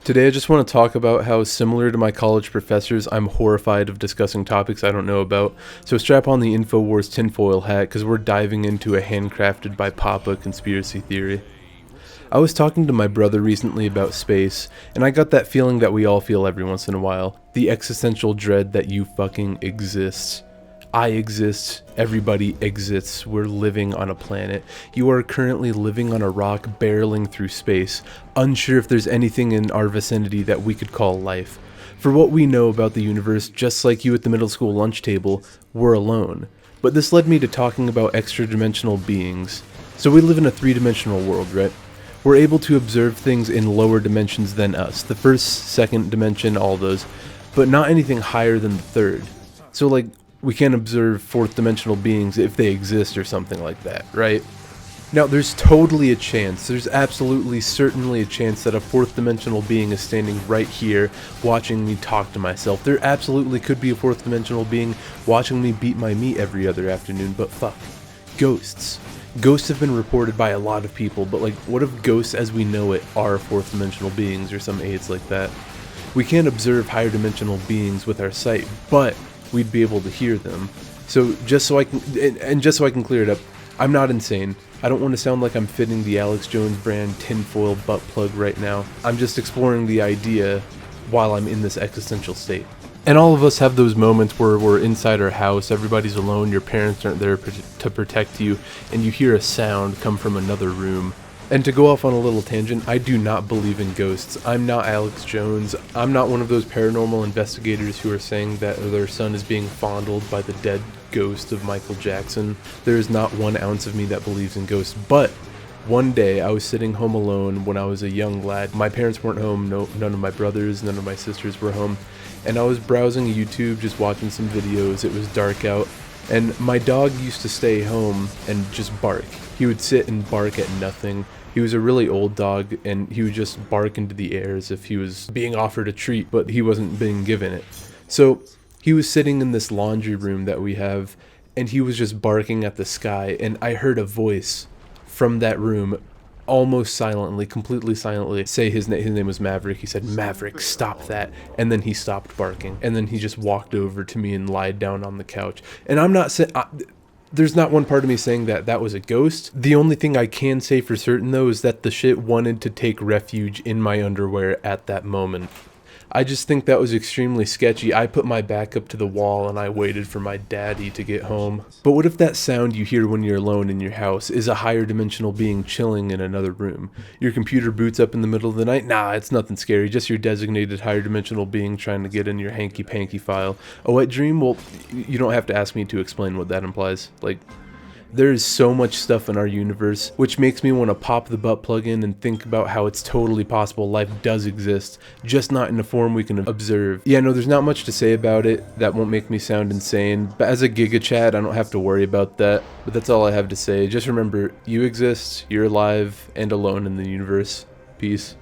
Today I just want to talk about how, similar to my college professors, I'm horrified of discussing topics I don't know about, so strap on the InfoWars tinfoil hat because we're diving into a handcrafted by Papa conspiracy theory. I was talking to my brother recently about space, and I got that feeling that we all feel every once in a while, the existential dread that you fucking exist. I exist, everybody exists, we're living on a planet. You are currently living on a rock barreling through space, unsure if there's anything in our vicinity that we could call life. For what we know about the universe, just like you at the middle school lunch table, we're alone. But this led me to talking about extra-dimensional beings. So we live in a three-dimensional world, right? We're able to observe things in lower dimensions than us, the first, second dimension, all those, but not anything higher than the third. So like, we can't observe fourth dimensional beings if they exist or something like that, right? Now, there's totally a chance, there's absolutely certainly a chance that a fourth dimensional being is standing right here watching me talk to myself. There absolutely could be a fourth dimensional being watching me beat my meat every other afternoon, but fuck. Ghosts. Ghosts have been reported by a lot of people, but like, what if ghosts as we know it are fourth dimensional beings or some aids like that? We can't observe higher dimensional beings with our sight, but we'd be able to hear them. So just so I can clear it up, I'm not insane. I don't want to sound like I'm fitting the Alex Jones brand tinfoil butt plug right now. I'm just exploring the idea while I'm in this existential state. And all of us have those moments where we're inside our house, everybody's alone, your parents aren't there to protect you, and you hear a sound come from another room. And to go off on a little tangent, I do not believe in ghosts. I'm not Alex Jones. I'm not one of those paranormal investigators who are saying that their son is being fondled by the dead ghost of Michael Jackson. There is not 1 ounce of me that believes in ghosts. But one day I was sitting home alone when I was a young lad. My parents weren't home. None of my brothers, none of my sisters were home. And I was browsing YouTube, just watching some videos. It was dark out. And my dog used to stay home and just bark. He would sit and bark at nothing. He was a really old dog, and he would just bark into the air as if he was being offered a treat, but he wasn't being given it. So he was sitting in this laundry room that we have, and he was just barking at the sky, and I heard a voice from that room, almost silently, completely silently, say his name was Maverick. He said, "Maverick, stop that." And then he stopped barking, and then he just walked over to me and lied down on the couch. And I'm not saying... There's not one part of me saying that that was a ghost. The only thing I can say for certain, though, is that the shit wanted to take refuge in my underwear at that moment. I just think that was extremely sketchy. I put my back up to the wall and I waited for my daddy to get home. But what if that sound you hear when you're alone in your house is a higher dimensional being chilling in another room? Your computer boots up in the middle of the night? Nah, it's nothing scary. Just your designated higher dimensional being trying to get in your hanky-panky file. A wet dream? Well, you don't have to ask me to explain what that implies. Like, there is so much stuff in our universe, which makes me want to pop the butt plug in and think about how it's totally possible life does exist, just not in a form we can observe. Yeah, no, there's not much to say about it. That won't make me sound insane. But as a Giga Chad, I don't have to worry about that. But that's all I have to say. Just remember, you exist, you're alive, and alone in the universe. Peace.